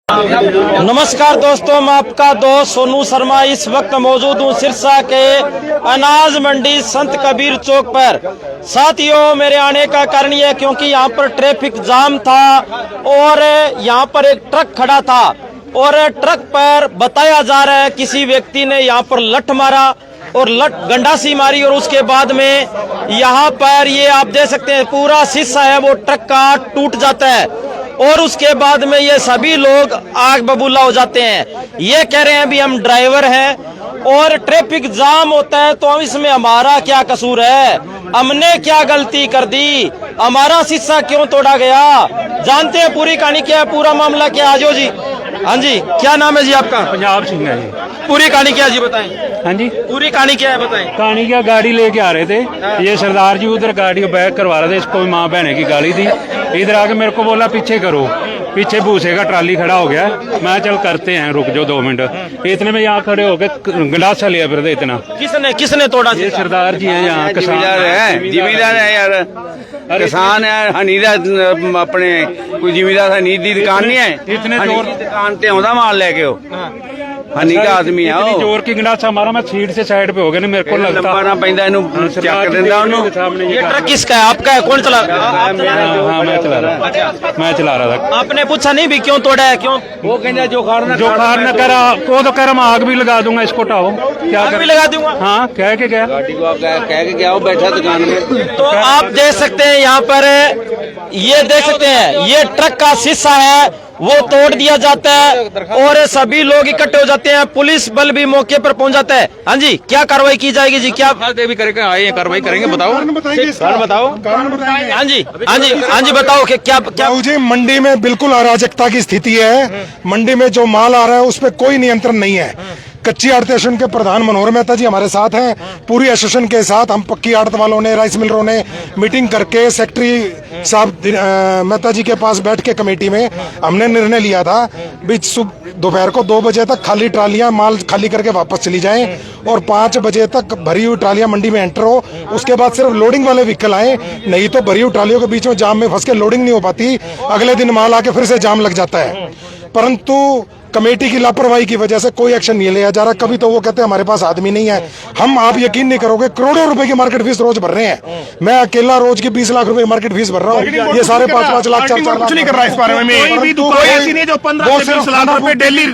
नमस्कार दोस्तों, मैं आपका दोस्त सोनू शर्मा इस वक्त मौजूद हूँ सिरसा के अनाज मंडी संत कबीर चौक पर। साथियों, मेरे आने का कारण यह क्योंकि यहाँ पर ट्रैफिक जाम था और यहाँ पर एक ट्रक खड़ा था और ट्रक पर बताया जा रहा है किसी व्यक्ति ने यहाँ पर लठ मारा और गंडासी मारी और उसके बाद में यहाँ पर ये आप देख सकते हैं पूरा शीशा है वो ट्रक का टूट जाता है और उसके बाद में ये सभी लोग आग बबूला हो जाते हैं। ये कह रहे हैं अभी हम ड्राइवर हैं और ट्रैफिक जाम होता है तो इसमें हमारा क्या कसूर है, हमने क्या गलती कर दी, हमारा शीशा क्यों तोड़ा गया। जानते हैं पूरी कहानी क्या है, पूरा मामला क्या है। आजो जी। हाँ जी, क्या नाम है जी आपका? पंजाब सिंह है जी। पूरी कहानी क्या है जी, बताएं। हाँ जी, पूरी कहानी क्या है बताएं। कहानी क्या, गाड़ी लेके आ रहे थे, ये सरदार जी उधर गाड़ी बैक करवा रहे थे, इसको माँ बहने की गाड़ी थी। इधर आके मेरे को बोला पीछे करो, पीछे भूसे का ट्राली खड़ा हो गया। मैं चल करते हैं, रुक जाओ 2 मिनट। इतने में यहाँ खड़े होके गंडासा लिया फिर इतना। किसने तोड़ा? ये सरदार जी है यहाँ, जिमीदार है यार, किसान है। हनीदा अपने कोई जिमीदार हनी दी दुकान नहीं है, इतने जोर दुकान ते आउंदा माल लेके हो। हनी का आदमी है इतनी जोर की गंडासा मारा, मैं सीट से साइड पे हो गया। मेरे को लगता लंबा ना पैंदा इनू चक देंदा उन्होंने। ये ट्रक किसका है? आपका है? कौन चला रहा? हाँ, मैं चला रहा था। आपने पूछा नहीं भी क्यों तोड़ा है? क्यों? वो कहता जो खार न करा वो तो कह रहा मैं आग भी लगा दूंगा, इसको टाओ। क्या आग भी लगा दूंगा? हाँ, कह के गया। गाड़ी को आप कह के गया, वो बैठा दुकान में। तो आप देख सकते हैं यहाँ पर, ये देख सकते हैं ये ट्रक का शीशा है वो तोड़ दिया जाता है और सभी लोग इकट्ठे हो जाते हैं, पुलिस बल भी मौके पर पहुंच जाता है। हाँ जी, क्या कार्रवाई की जाएगी जी? क्या भी करेगा? आए कार्रवाई करेंगे, बताओ कारण बताओ। हाँ जी, हाँ जी, हाँ जी, बताओ कि क्या मुझे मंडी में बिल्कुल अराजकता की स्थिति है। मंडी में जो माल आ रहा है उस पर कोई नियंत्रण नहीं है। कच्ची आड़त एसोसिएशन के प्रधान मनोहर मेहता जी हमारे साथ हैं। पूरी एसोसिएशन के साथ हम पक्की आड़त वालों ने, राइस मिलरों ने मीटिंग करके सेक्रेटरी साहब मेहता जी के पास बैठ के कमेटी में हमने निर्णय लिया था भी दोपहर को 2 बजे तक खाली ट्रालियां माल खाली करके वापस चली जाएं और 5 बजे तक भरी हुई ट्रालियां मंडी में एंटर हो। उसके बाद सिर्फ लोडिंग वाले व्हीकल आए, नहीं तो भरी हुई ट्रालियों के बीच में जाम में फंस के लोडिंग नहीं हो पाती। अगले दिन माल आके फिर से जाम लग जाता है। परंतु कमेटी की लापरवाही की वजह से कोई एक्शन नहीं लिया जा रहा। कभी तो वो कहते हैं हमारे पास आदमी नहीं है। हम, आप यकीन नहीं करोगे, करोड़ों रुपए की मार्केट फीस रोज भर रहे हैं। मैं अकेला रोज की 20 लाख रुपए की मार्केट फीस भर रहा हूँ। ये सारे 5-5 लाख 4-4 लाख कुछ नहीं कर रहा इस बारे में। कोई भी दुकान ऐसी नहीं जो 15 से 20 लाख रुपए डेली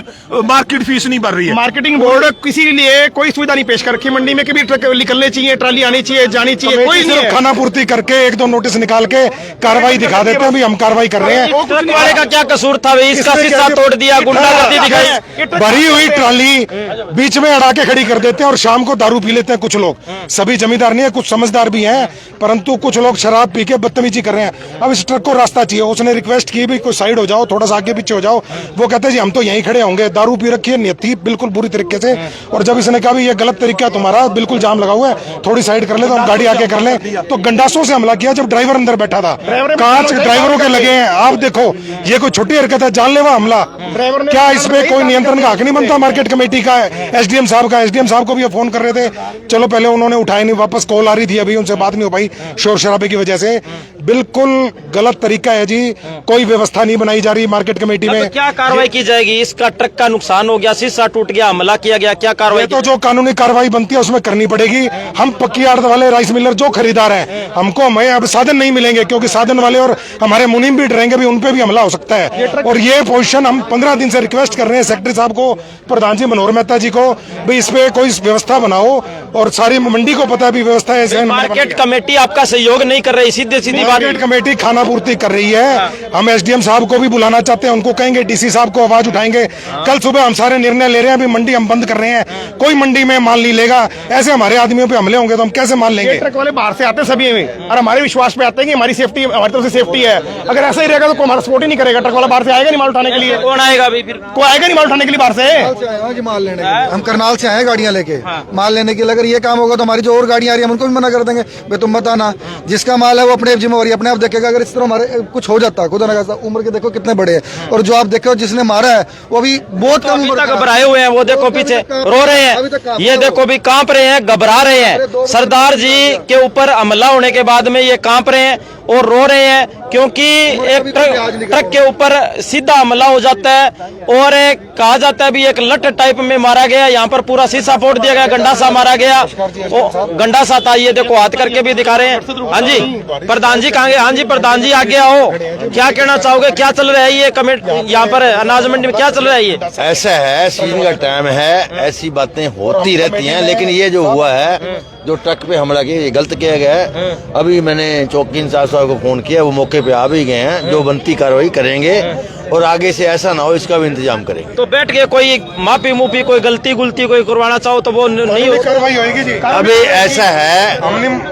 मार्केट फीस नहीं भर रही है। मार्केटिंग बोर्ड किसी के लिए कोई सुविधा नहीं पेश कर रखी। मंडी में कभी ट्रक निकलने चाहिए, ट्राली आनी चाहिए, जानी चाहिए, कोई नहीं है। खाना पूर्ति करके 1-2 नोटिस निकाल के कार्रवाई दिखा देते हैं, हम कार्रवाई कर रहे हैं। ट्रक वाले का क्या कसूर था? इसका शीशा तोड़ दिया, गुंडागर्दी दिखाई। भरी हुई ट्राली बीच में अड़ा के खड़ी कर देते हैं और शाम को दारू पी लेते हैं कुछ लोग। सभी जमींदार नहीं है, कुछ समझदार भी हैं, परंतु कुछ लोग शराब पी के बदतमीजी कर रहे हैं। अब इस ट्रक को रास्ता चाहिए। उसने रिक्वेस्ट की भी कोई साइड हो जाओ, थोड़ा सा आगे पीछे हो जाओ। वो कहते हैं जी हम तो यहीं खड़े होंगे। दारू पी रखी है, नियति बिल्कुल बुरी तरीके से। और जब इसने कहा भी ये गलत तरीका तुम्हारा, बिल्कुल जाम लगा हुआ है, थोड़ी साइड कर ले तो हम गाड़ी आगे कर लें, तो गंडासों से हमला किया। जब ड्राइवर अंदर बैठा था, कांच ड्राइवरों के लगे हैं। आप देखो, ये कोई छोटी हरकत है, जानलेवा हमला। क्या इसमें कोई नियंत्रण का हक नहीं बनता? मार्केट कमेटी का, एसडीएम साहब का। एसडीएम साहब को भी फोन कर रहे थे, चलो पहले उन्होंने उठाया नहीं, वापस कॉल आ रही थी, अभी उनसे बात नहीं हो पाई शोर शराबे की वजह से। बिल्कुल गलत तरीका है जी, कोई व्यवस्था नहीं बनाई जा रही मार्केट कमेटी में। तो क्या कार्रवाई की जाएगी? इसका ट्रक का नुकसान हो गया, शीशा टूट गया, हमला किया गया, क्या कार्रवाई? तो जो कानूनी कार्रवाई बनती है उसमें करनी पड़ेगी। हम पक्की आड़त वाले, राइस मिलर जो खरीदार हैं, हमको हमें अब साधन नहीं मिलेंगे, क्योंकि साधन वाले और हमारे मुनीम भी डरेंगे भी, उनपे भी हमला हो सकता है। और ये पोजीशन हम 15 दिन से रिक्वेस्ट कर रहे हैं सेक्रेटरी साहब को, प्रधान जी मनोहर मेहता जी को, भाई इस पे कोई व्यवस्था बनाओ। और सारी मंडी को पता है भी व्यवस्था है। मार्केट कमेटी आपका सहयोग नहीं कर रही, सीधी बात। मार्केट कमेटी खाना पूर्ति कर रही है। हम एसडीएम साहब को भी बुलाना चाहते हैं, उनको कहेंगे, डीसी साहब को आवाज उठाएंगे। कल सुबह हम सारे निर्णय ले रहे हैं, अभी मंडी हम बंद कर रहे हैं, कोई मंडी में माल नहीं लेगा। ऐसे हमारे आदमियों पे हमले होंगे तो हम कैसे माल लेंगे? ट्रक वाले बाहर से आते हैं सभी में, और हमारे विश्वास पे आते हैं कि हमारी सेफ्टी, हमारी तरफ से सेफ्टी है। अगर ऐसा ही रहेगा तो कोई हमारा सपोर्ट ही नहीं करेगा। ट्रक वाला बाहर से आएगा नहीं माल उठाने के लिए। कौन आएगा अभी? फिर कोई आएगा नहीं माल उठाने के लिए बाहर से। माल लेने हम करनाल से आए गाड़ियां लेके माल लेने के लिए। अगर ये काम होगा तो हमारी जो और गाड़ियां आ रही है हम उनको भी मना कर देंगे, भाई तुम मत आना। जिसका माल है वो अपने जिम्मेवारी अपने आप देखेगा। अगर इस तरह हमारे कुछ हो जाता है, खुदा ना खास्ता, उम्र के देखो कितने बड़े हैं, और जो आप देखो जिसने मारा है वो अभी बहुत कम उम्र का, घबराए हुए हैं। वो देखो पीछे रो रहे हैं, ये देखो भी कांप रहे हैं, घबरा रहे हैं। सरदार जी के ऊपर हमला होने के बाद में ये कांप रहे हैं। और रो रहे हैं क्योंकि एक ट्रक के ऊपर सीधा हमला हो जाता है और कहा जाता है भी एक लट टाइप में मारा गया। यहाँ पर पूरा शीशा फोड़ दिया गया, गंडासा मारा गया। गंडासा था, ये देखो हाथ करके भी दिखा रहे हैं। हाँ जी प्रधान जी कहाँ गए? हाँ जी प्रधान जी आगे आओ, क्या कहना चाहोगे? क्या चल रहा है ये कमेंट यहाँ पर अनाज मंडी में, क्या चल रहा है ये? ऐसा है, सीजन का टाइम है, ऐसी बातें होती रहती हैं, लेकिन ये जो हुआ है, जो ट्रक पे हमला किया, ये गलत किया गया है। अभी मैंने चौकी इंचार्ज साहब को फोन किया, वो मौके पे आ भी गए हैं, जो बनती कार्रवाई करेंगे और आगे से ऐसा ना हो इसका भी इंतजाम करेंगे। तो बैठ के कोई माफी मुफी, कोई गलती गुलती कोई करवाना चाहो तो वो नहीं हो? कार्रवाई होगी जी। अभी ऐसा है,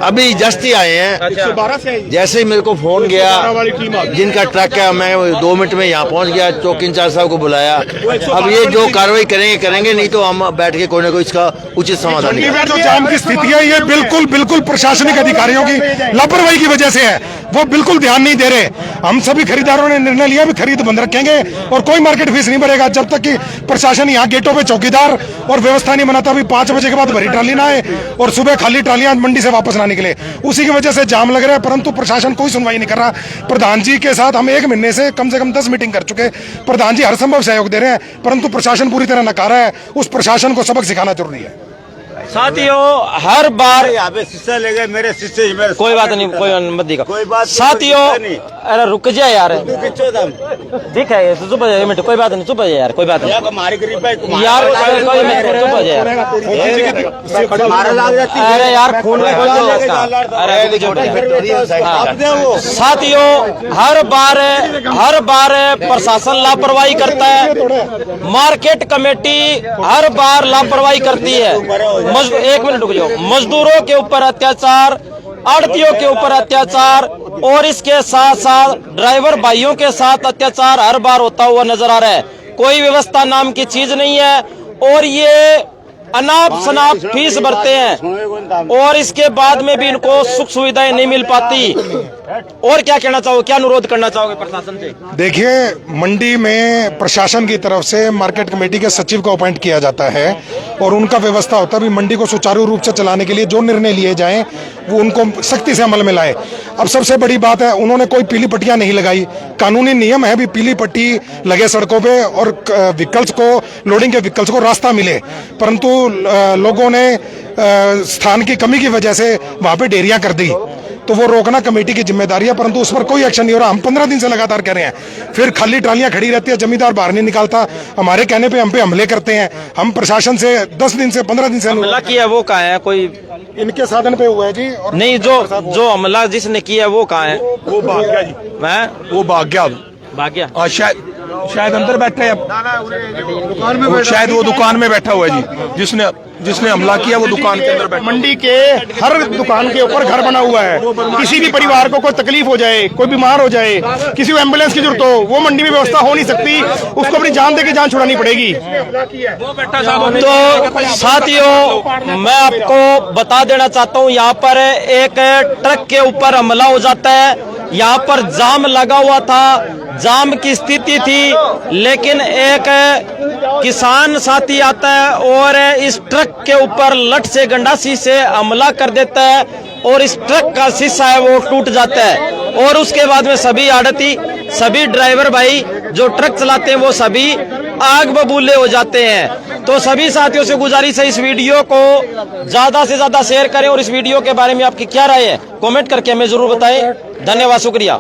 अभी जस्ट ही आए हैं, जैसे ही मेरे को फोन गया जिनका ट्रक है, मैं 2 मिनट में यहाँ पहुँच गया, चौकी इंचार्ज साहब को बुलाया। अब ये जो कार्रवाई करेंगे, नहीं तो हम बैठ के कोई ना कोई इसका उचित समाधान निकालेंगे। जो जाम की स्थिति है ये बिल्कुल प्रशासनिक अधिकारियों की लापरवाही की वजह से है, वो बिल्कुल ध्यान नहीं दे रहे। हम सभी खरीदारों ने निर्णय लिया भी खरीद बंद रखेंगे और कोई मार्केट फीस नहीं भरेगा जब तक कि प्रशासन यहाँ गेटों पे चौकीदार और व्यवस्था नहीं बनाता। भी 5 बजे के बाद भरी ट्राली ना आए और सुबह खाली ट्रालियां मंडी से वापस ना निकले, उसी की वजह से जाम लग रहा है। परंतु प्रशासन कोई सुनवाई नहीं कर रहा। प्रधान जी के साथ हम 1 महीने से कम 10 मीटिंग कर चुके। प्रधान जी हर संभव सहयोग दे रहे हैं, परंतु प्रशासन पूरी तरह नकारा है। उस प्रशासन को सबक सिखाना जरूरी है। साथियों हर बार यहाँ पे शीशा ले गए मेरे शीशे, कोई बात नहीं, कोई अनुमति का कोई बात साथियों, अरे रुक जाए यार, ठीक है चुप हो जाए मिनट, कोई बात नहीं, चुप हो जाए यार, कोई बात नहीं यार, कोई मिनट चुप हो जाए यार। अरे यार खून में बोल दो उसका। अरे साथियों हर बार प्रशासन लापरवाही करता है, मार्केट कमेटी हर बार लापरवाही करती है। 1 मिनट रुक जाओ। मजदूरों के ऊपर अत्याचार, आड़तियों के ऊपर अत्याचार और इसके साथ साथ ड्राइवर भाइयों के साथ अत्याचार हर बार होता हुआ नजर आ रहा है। कोई व्यवस्था नाम की चीज नहीं है और ये अनाप शनाप फीस भरते हैं और इसके बाद में भी इनको सुख सुविधाएं नहीं मिल पाती। और क्या कहना चाहोगे, क्या अनुरोध करना चाहोगे प्रशासन से? देखिए मंडी में प्रशासन की तरफ से मार्केट कमेटी के सचिव को अपॉइंट किया जाता है और उनका व्यवस्था होता है भी मंडी को सुचारू रूप से चलाने के लिए जो निर्णय लिए जाएं वो उनको सख्ती से अमल में लाए। अब सबसे बड़ी बात है उन्होंने कोई पीली पट्टियां नहीं लगाई। कानूनी नियम है भी पीली पट्टी लगे सड़कों पे और व्हीकल्स को, लोडिंग के व्हीकल्स को रास्ता मिले, परंतु लोगों ने स्थान की कमी की वजह से वहां पे ढेरियां कर दी। तो वो रोकना कमेटी की जिम्मेदारी है, परंतु उस पर कोई एक्शन नहीं हो रहा। हम 15 दिन से लगातार कह रहे हैं, फिर खाली ट्रालियां खड़ी रहती है, जमींदार बाहर नहीं निकालता, हमारे कहने पे हम पे हमले करते हैं। हम प्रशासन से 10 दिन से 15 दिन से हमला किया वो कहाँ है? कोई इनके साधन पे हुआ है जी। और नहीं, जो हमला जिसने किया वो कहाँ है? वो भाग गया जी, वो भाग गया। शायद अंदर बैठा है, शायद वो दुकान में बैठा हुआ है जी, जिसने हमला किया वो दुकान के अंदर बैठा। मंडी के हर दुकान के ऊपर घर बना हुआ है। किसी भी परिवार को कोई तकलीफ हो जाए, कोई बीमार हो जाए, किसी को एम्बुलेंस की जरूरत हो, वो मंडी में व्यवस्था हो नहीं सकती, उसको अपनी जान देके जान छुड़ानी पड़ेगी। तो साथियों मैं आपको बता देना चाहता हूँ, यहाँ पर एक ट्रक के ऊपर हमला हो जाता है। यहाँ पर जाम लगा हुआ था, जाम की स्थिति थी, लेकिन एक किसान साथी आता है और इस ट्रक के ऊपर लठ से, गंडासी से हमला कर देता है और इस ट्रक का शीशा है वो टूट जाता है। और उसके बाद में सभी आड़ती, सभी ड्राइवर भाई जो ट्रक चलाते हैं वो सभी आग बबूले हो जाते हैं। तो सभी साथियों से गुजारिश है इस वीडियो को ज्यादा से ज्यादा शेयर करें और इस वीडियो के बारे में आपकी क्या राय है कमेंट करके हमें जरूर बताएं। धन्यवाद, शुक्रिया।